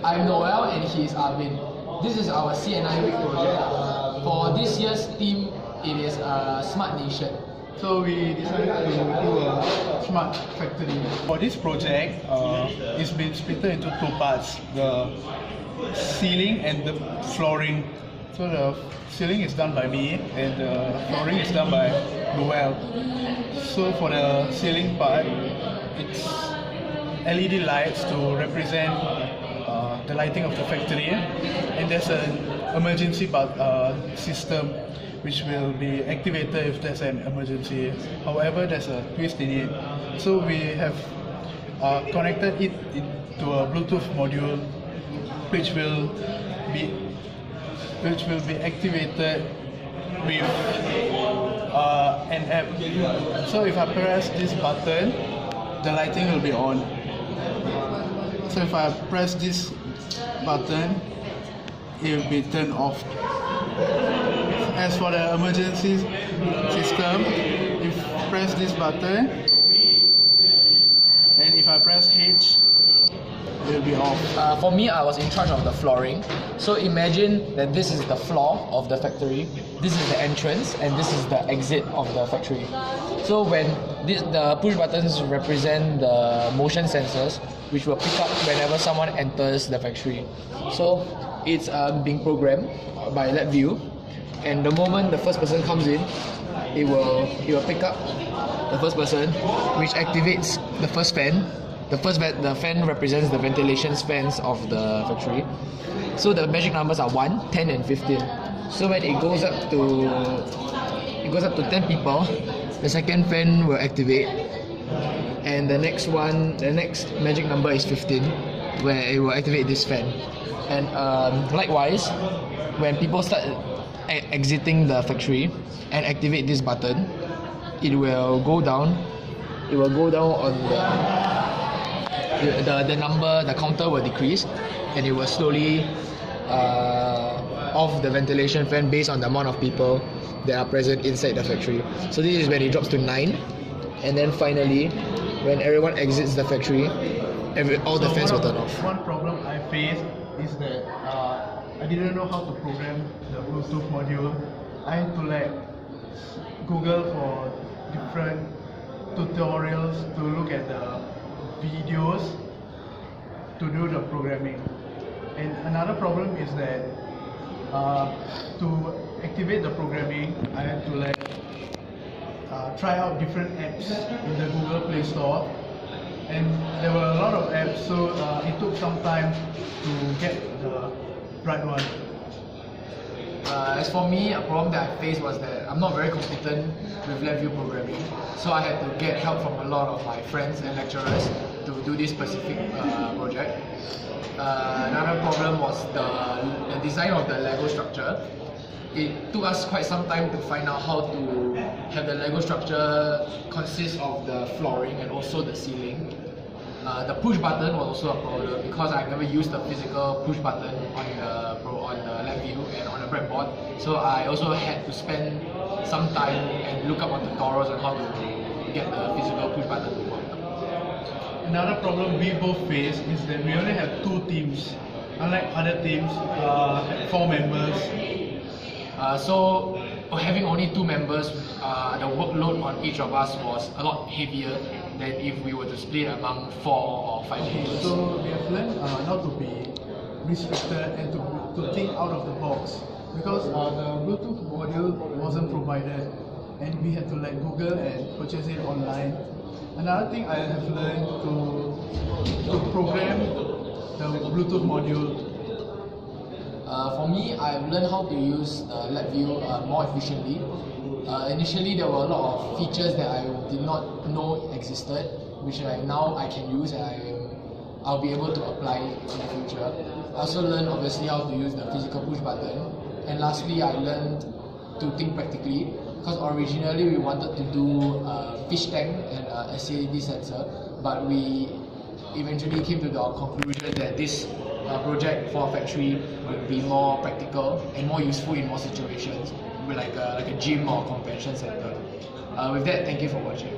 I'm Noel and he is Arvind. This is our C&I Week project. For this year's theme, it is Smart Nation. So we decided to do a smart factory. For this project, it's been split into two parts: the ceiling and the flooring. So the ceiling is done by me and the flooring is done by Noel. So for the ceiling part, it's LED lights to represent the lighting of the factory, and there's an emergency system which will be activated if there's an emergency. However, there's a twist in it. So we have connected it into a Bluetooth module which will be activated with an app. So if I press this button, the lighting will be on. So if I press this button, it will be turned off. As for the emergency system, if I press this button, and if I press H, it will be off. For me, I was in charge of the flooring. So imagine that this is the floor of the factory, this is the entrance, and this is the exit of the factory. So when the push buttons represent the motion sensors, which will pick up whenever someone enters the factory. So it's being programmed by LabVIEW, and the moment the first person comes in, it will pick up the first person, which activates the first fan. The fan represents the ventilation fans of the factory. So the magic numbers are 1, 10, and 15. So when it goes up to 10 people, the second fan will activate, and the next magic number is 15, where it will activate this fan. And likewise, when people start exiting the factory and activate this button, it will go down. It will go down on the counter will decrease, and it will slowly off the ventilation fan based on the amount of people that are present inside the factory. So this is when it drops to 9, and then finally, when everyone exits the factory, all the fans will turn off. One problem I faced is that I didn't know how to program the Bluetooth module. I had to Google for different tutorials to look at the videos to do the programming. And another problem is that to activate the programming, I had to try out different apps in the Google Play Store, and there were a lot of apps, so it took some time to get the right one. As for me, a problem that I faced was that I'm not very competent with LabVIEW programming, so I had to get help from a lot of my friends and lecturers to do this specific project. Another problem was the design of the Lego structure. It took us quite some time to find out how to have the Lego structure consist of the flooring and also the ceiling. The push button was also a problem because I've never used the physical push button on the LabVIEW and on the breadboard. So I also had to spend some time and look up on tutorials on how to get the physical push button to work. Another problem we both face is that we only have 2 teams. Unlike other teams, 4 members. So having only 2 members, the workload on each of us was a lot heavier than if we were to split among 4 or 5 members. So we have learned not to be restricted and to think out of the box, because the Bluetooth module wasn't provided, and we had to Google and purchase it online. Another thing I have learned to program the Bluetooth module. For me, I've learned how to use LabVIEW more efficiently. Initially, there were a lot of features that I did not know existed, which now I can use and I'll be able to apply in the future. I also learned obviously how to use the physical push button. And lastly, I learned to think practically, because originally we wanted to do a fish tank and a SAD sensor, but we eventually came to the conclusion that this project for a factory would be more practical and more useful in more situations, like a gym or convention center. With that, thank you for watching.